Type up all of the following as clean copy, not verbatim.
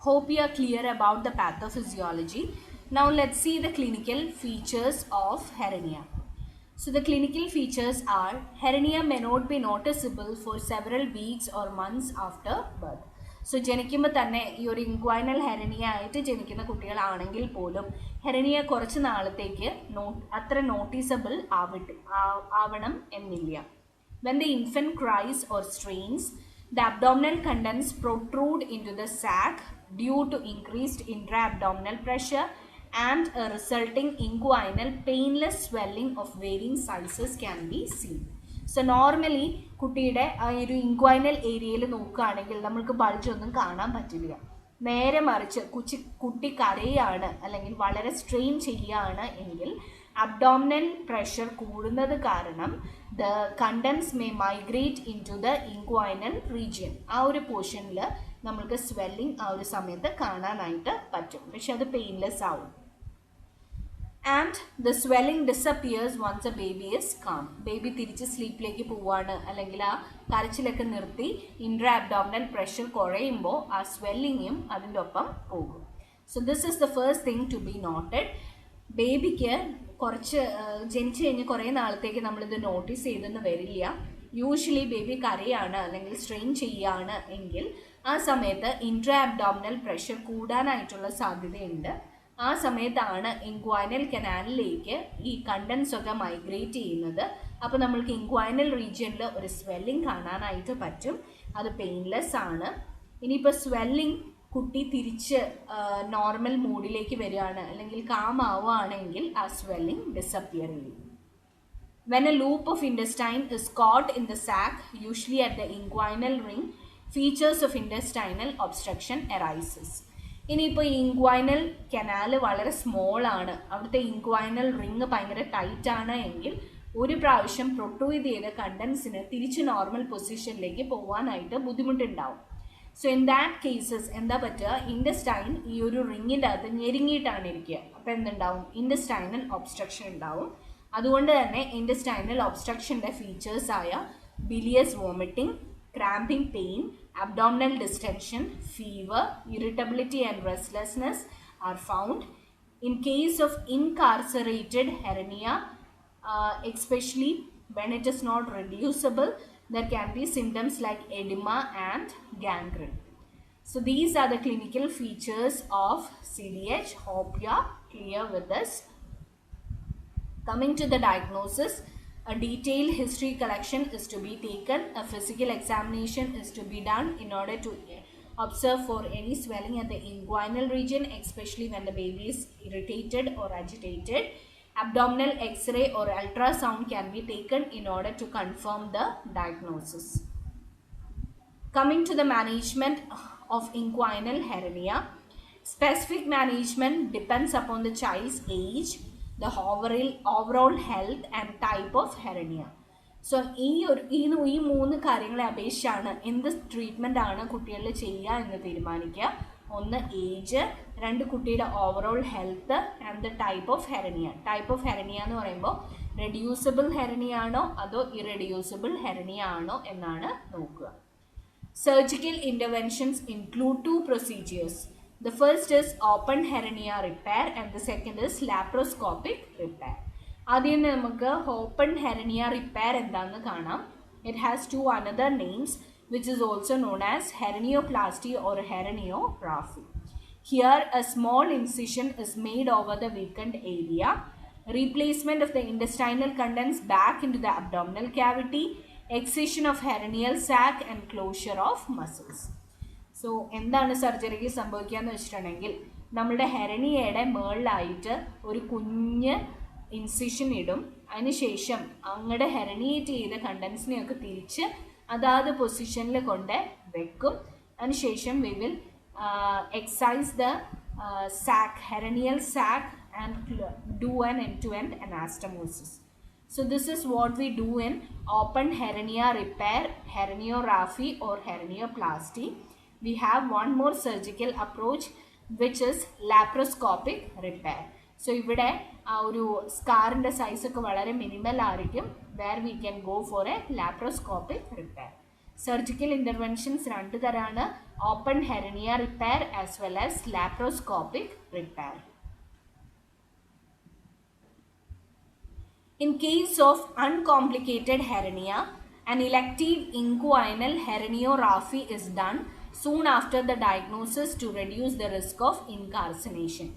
Hope you are clear about the pathophysiology. Now let's see the clinical features of hernia. So the clinical features are hernia may not be noticeable for several weeks or months after birth. So ജനിക്കുമ്പോൾ തന്നെ ഈ ഒരു inguinal hernia ആയിട്ട് ജനിക്കുന്ന കുട്ടികളാണെങ്കിൽ പോലും hernia കുറച്ച് നാളത്തേക്ക് അത്ര നോട്ടീസബിൾ ആവണം എന്നില്ല. When the infant cries or strains, the abdominal contents protrude into the sac due to increased intra-abdominal pressure and a resulting inguinal painless swelling of varying sizes can be seen. So normally കുട്ടിയുടെ ആ ഒരു inguinal ഏരിയയിൽ നോക്കുകയാണെങ്കിൽ നമുക്ക് bulge ഒന്നും കാണാൻ പറ്റില്ല. നേരെ മറിച്ച് കുട്ടി കരയാണ് അല്ലെങ്കിൽ വളരെ സ്ട്രെയിൻ ചെയ്യുകയാണ് എങ്കിൽ അബ്ഡോമിനൽ പ്രഷർ കൂടുന്നത് കാരണം the contents may migrate into the inguinal region. ആ ഒരു പോർഷനിൽ നമ്മൾക്ക് സ്വെല്ലിംഗ് ആ ഒരു സമയത്ത് കാണാനായിട്ട് പറ്റും, പക്ഷെ അത് പെയിൻലെസ് ആവും. And the swelling disappears once a baby is calm. Baby തിരിച്ച് സ്ലീപ്പിലേക്ക് പോവാണ് അല്ലെങ്കിൽ ആ കരച്ചിലൊക്കെ നിർത്തി ഇൻട്രാ അബ്ഡോമിനൽ പ്രഷർ കുറയുമ്പോൾ ആ സ്വെല്ലിങ്ങും അതിൻ്റെ ഒപ്പം പോകും. So this is the first thing to be noted. ബേബിക്ക് കുറച്ച് ജനിച്ചു കഴിഞ്ഞ് കുറേ നാളത്തേക്ക് നമ്മളിത് നോട്ടീസ് ചെയ്തെന്ന് വരില്ല. യൂഷ്വലി ബേബി കരയാണ് അല്ലെങ്കിൽ സ്ട്രെയിൻ ചെയ്യുകയാണ് എങ്കിൽ ആ സമയത്ത് ഇൻട്രാ അബ്ഡോമിനൽ പ്രഷർ കൂടാനായിട്ടുള്ള സാധ്യതയുണ്ട്. ആ സമയത്താണ് ഇൻഗ്വൈനൽ കനാലിലേക്ക് ഈ കണ്ടൻസ് ഒക്കെ മൈഗ്രേറ്റ് ചെയ്യുന്നത്. അപ്പോൾ നമ്മൾക്ക് ഇൻഗ്വൈനൽ റീജിയനിൽ ഒരു സ്വെല്ലിംഗ് കാണാനായിട്ട് പറ്റും. അത് പെയിൻലെസ് ആണ്. ഇനിയിപ്പോൾ സ്വെല്ലിംഗ് കുട്ടി തിരിച്ച് നോർമൽ മൂഡിലേക്ക് വരികയാണ് അല്ലെങ്കിൽ കാം ആവുകയാണെങ്കിൽ ആ സ്വെല്ലിംഗ് ഡിസപ്പിയർ ചെയ്യും. When a loop of intestine is caught in the sac, usually at the inguinal ring, features of intestinal obstruction arises. ഇനിയിപ്പോൾ ഇൻഗ്വൈനൽ കനാൽ വളരെ സ്മോൾ ആണ്, അവിടുത്തെ ഇൻഗ്വൈനൽ റിങ് ഭയങ്കര ടൈറ്റ് ആണ് എങ്കിൽ ഒരു പ്രാവശ്യം പ്രൊട്രൂഡ് ചെയ്ത കണ്ടൻസിന് തിരിച്ച് നോർമൽ പൊസിഷനിലേക്ക് പോകാനായിട്ട് ബുദ്ധിമുട്ടുണ്ടാവും. സോ ഇൻ ദാറ്റ് കേസസ് എന്താ പറ്റുക, ഇൻഡസ്റ്റൈൻ ഈ ഒരു റിങ്ങിൻ്റെ അകത്ത് ഞെരുങ്ങിയിട്ടാണ് ഇരിക്കുക. അപ്പോൾ എന്തുണ്ടാവും, ഇൻഡസ്റ്റൈനൽ ഒബ്സ്ട്രക്ഷൻ ഉണ്ടാവും. അതുകൊണ്ട് തന്നെ ഇൻഡസ്റ്റൈനൽ ഒബ്സ്ട്രക്ഷൻ്റെ ഫീച്ചേഴ്സായ bilious vomiting, cramping pain, abdominal distension, fever, irritability and restlessness are found. In case of incarcerated hernia, especially when it is not reducible, there can be symptoms like edema and gangrene. So these are the clinical features of CDH. Hope you are clear with this. Coming to the diagnosis, a detailed history collection is to be taken. A physical examination is to be done in order to observe for any swelling at the inguinal region, especially when the baby is irritated or agitated. Abdominal X-ray or ultrasound can be taken in order to confirm the diagnosis. Coming to the management of inguinal hernia, specific management depends upon the child's age, the overall health and type of hernia. So ഈ മൂന്ന് കാര്യങ്ങളെ അപേക്ഷിച്ചാണ് എന്ത് treatment ആണ് കുട്ടികളിൽ ചെയ്യുക എന്ന് തീരുമാനിക്കുക. ഒന്ന് ഏജ്, രണ്ട് കുട്ടിയുടെ overall health and the type of hernia. Type of hernia എന്ന് പറയുമ്പോൾ റെഡ്യൂസിബിൾ ഹെർണിയ ആണോ അതോ ഇറെഡ്യൂസിബിൾ ഹെർണിയ ആണോ എന്നാണ് നോക്കുക. Surgical interventions include 2 procedures. The first is open hernia repair and the second is laparoscopic repair. ആദ്യം നമുക്ക് ഓപ്പൺ ഹെർണിയ റിപ്പയർ എന്താണെന്ന് കാണാം. It has 2 another names which is also known as hernioplasty or herniorrhaphy. Here a small incision is made over the weakened area, replacement of the intestinal contents back into the abdominal cavity, excision of hernial sac and closure of muscles. So എന്താണ് സർജറിക്ക് സംഭവിക്കുക എന്ന് വെച്ചിട്ടുണ്ടെങ്കിൽ നമ്മുടെ ഹെർണിയയുടെ മുകളിലായിട്ട് ഒരു കുഞ്ഞ് incision ഇടും. അതിനുശേഷം അങ്ങടെ ഹെർണിയേറ്റ് ചെയ്ത കണ്ടൻസിനെയൊക്കെ തിരിച്ച് അതാത് പൊസിഷനിൽ കൊണ്ട് വെക്കും. അതിനുശേഷം we will excise the sac, hernial sac and do an end-to-end anastomosis. So this is what we do in open hernia repair, herniorrhaphy or hernioplasty. We have one more surgical approach which is laparoscopic repair. So ഇവിടെ ആ ഒരു സ്കാറിൻ്റെ സൈസൊക്കെ വളരെ minimal ആയിരിക്കും. where we can go for a laparoscopic repair. Surgical interventions 2 തരമാണ്. open hernia repair as well as laparoscopic repair. In case of uncomplicated hernia, an elective inguinal herniorrhaphy is done soon after the diagnosis to reduce the risk of incarceration.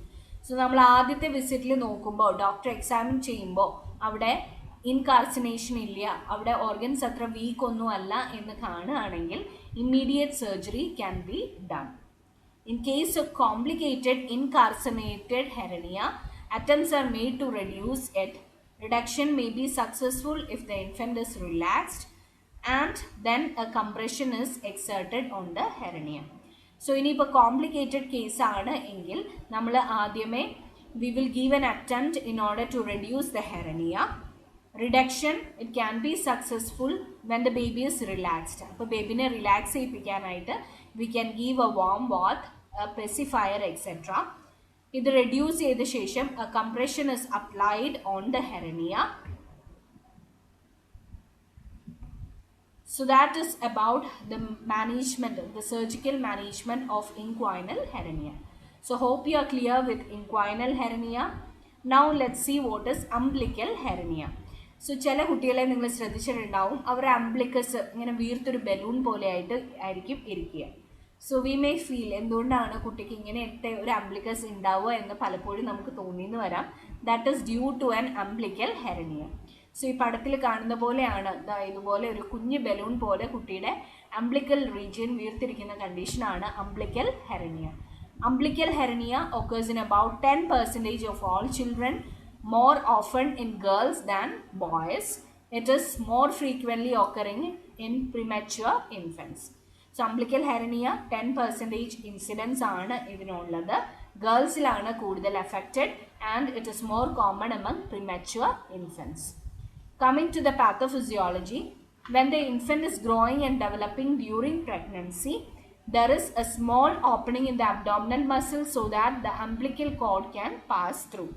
So നമ്മൾ ആദ്യത്തെ വിസിറ്റിൽ നോക്കുമ്പോൾ doctor examine ചെയ്യുമ്പോൾ അവിടെ ഇൻകാർസിനേഷൻ ഇല്ല, അവിടെ organs അത്ര week ഒന്നും അല്ല എന്ന് കാണുകയാണെങ്കിൽ immediate surgery can be done. In case of complicated incarcerated hernia, attempts are made to reduce it. Reduction may be successful if the infant is relaxed and then a compression is exerted on the hernia. So ഇനിയിപ്പോൾ complicated case ആണ് എങ്കിൽ നമ്മൾ ആദ്യമേ we will give an attempt in order to reduce the hernia. Reduction, it can be successful when the baby is relaxed. അപ്പോൾ ബേബിനെ relax ചെയ്യിപ്പിക്കാനായിട്ട് we can give a warm bath, a pacifier, etc. ഇത് reduce ചെയ്ത ശേഷം a compression is applied on the hernia. So that is about the management, the surgical management of inguinal hernia. So hope you are clear with inguinal hernia. Now let's see what is umbilical hernia. So ചില കുട്ടികളെ നിങ്ങൾ ശ്രദ്ധിച്ചിട്ടുണ്ടാവും, അവരുടെ അംബ്ലിക്കസ് ഇങ്ങനെ വീർത്തൊരു balloon പോലെ ആയിരിക്കും ഇരിക്കുക. So we may feel എന്തുകൊണ്ടാണ് കുട്ടിക്ക് ഇങ്ങനത്തെ ഒരു അംബ്ലിക്കസ് ഉണ്ടാവുക എന്ന് പലപ്പോഴും നമുക്ക് തോന്നിയെന്ന് വരാം. That is due to an umbilical hernia. So ഈ പടത്തിൽ കാണുന്ന പോലെയാണ് ഇതുപോലെ ഒരു കുഞ്ഞ് ബലൂൺ പോലെ കുട്ടിയുടെ അംബ്ലിക്കൽ റീജിയൻ വീർത്തിരിക്കുന്ന കണ്ടീഷനാണ് umbilical ഹെർനിയ. Umbilical hernia occurs in about 10% of all children, more often in girls than boys. It is more frequently occurring in premature infants. So umbilical hernia 10% incidence ആണ് ഇതിനുള്ളത്. ഗേൾസിലാണ് കൂടുതൽ affected and it is more common among premature infants. Coming to the pathophysiology, when the infant is growing and developing during pregnancy, there is a small opening in the abdominal muscle so that the umbilical cord can pass through.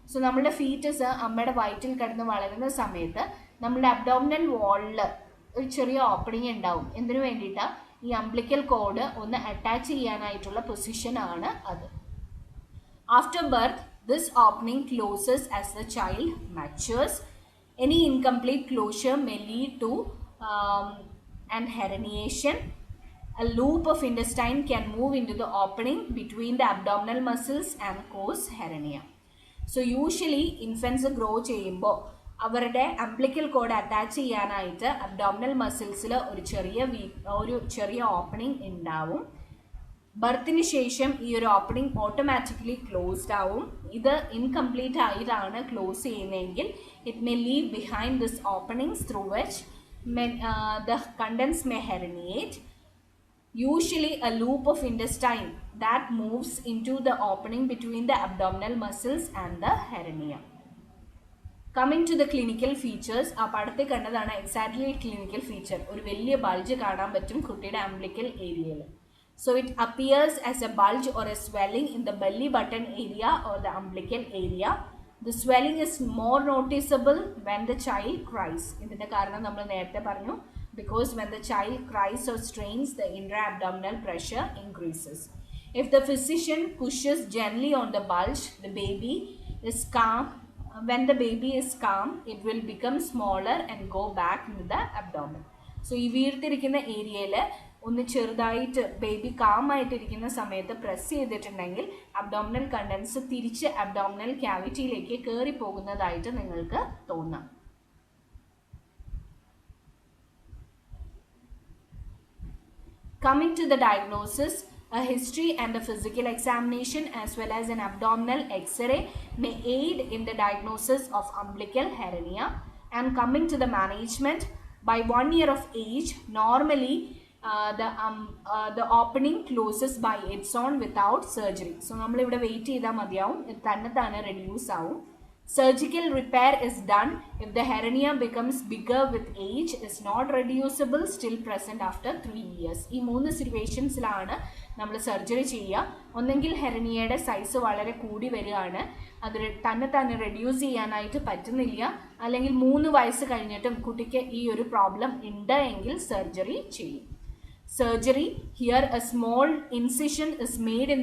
So നമ്മുടെ foetus അമ്മയുടെ വയറ്റിൽ കിടന്ന് വളരുന്ന സമയത്ത് നമ്മുടെ abdominal വാളിൽ ഒരു ചെറിയ opening ഉണ്ടാവും. എന്തിനു വേണ്ടിയിട്ടാണ്? ഈ അംബ്ലിക്കൽ കോഡ് ഒന്ന് അറ്റാച്ച് ചെയ്യാനായിട്ടുള്ള പൊസിഷനാണ് അത്. After birth this opening closes as the child matures. Any incomplete closure may lead to an herniation. A loop of intestine can move into the opening between the abdominal muscles and cause hernia. So usually infants grow ചെയ്യുമ്പോൾ അവരുടെ umbilical code attach ചെയ്യാനായിട്ട് abdominal മസിൽസിൽ ഒരു ചെറിയ opening ഉണ്ടാവും. ബർത്തിന് ശേഷം ഈ ഒരു opening automatically closed ആവും. ഇത് ഇൻകംപ്ലീറ്റ് ആയിട്ടാണ് ക്ലോസ് ചെയ്യുന്നതെങ്കിൽ it may leave behind this openings through which the contents may herniate. Usually a loop of intestine that moves into the opening between the abdominal muscles and the hernia. Coming to the clinical features, ആ പടത്തിൽ കണ്ടതാണ് exactly clinical feature. ഒരു വലിയ bulge കാണാൻ പറ്റും കുട്ടിയുടെ umbilical ഏരിയയിൽ. So it appears as a bulge or a swelling in the belly button area or the umbilical area. The swelling is more noticeable when the child cries. ഇതിന്റെ കാരണം നമ്മൾ നേരത്തെ പറഞ്ഞു, because when the child cries or strains, the intra-abdominal pressure increases. If the physician pushes gently on the bulge, the baby is calm. When the baby is calm, it will become smaller and go back into the abdomen. So ഈ വീർത്തിരിക്കുന്ന ഏരിയയിൽ ഒന്ന് ചെറുതായിട്ട് baby calm ആയിട്ടിരിക്കുന്ന സമയത്ത് press ചെയ്തിട്ടുണ്ടെങ്കിൽ abdominal contents തിരിച്ച് abdominal ക്യാവിറ്റിയിലേക്ക് കയറി പോകുന്നതായിട്ട് നിങ്ങൾക്ക് തോന്നാം. Coming to the diagnosis, a history and a physical examination as well as an abdominal X-ray may aid in the diagnosis of umbilical hernia. And coming to the management, by 1 year of age, normally the opening closes by its own without surgery. So നമ്മൾ ഇവിടെ wait ചെയ്താൽ മതിയാവും, തന്നെ reduce ആവും. Surgical repair is done if the hernia becomes bigger with age, is not reducible, still present after 3 years. ഈ 3 സിറ്റുവേഷൻസിലാണ് നമ്മൾ surgery ചെയ്യുക. ഒന്നെങ്കിൽ ഹെർനിയയുടെ സൈസ് വളരെ കൂടി വരികയാണ്, അത് തന്നെ റെഡ്യൂസ് ചെയ്യാനായിട്ട് പറ്റുന്നില്ല, അല്ലെങ്കിൽ 3 വയസ്സ് കഴിഞ്ഞിട്ടും കുട്ടിക്ക് ഈ ഒരു പ്രോബ്ലം ഉണ്ട് എങ്കിൽ സർജറി ചെയ്യും. surgery. Here a small incision is made in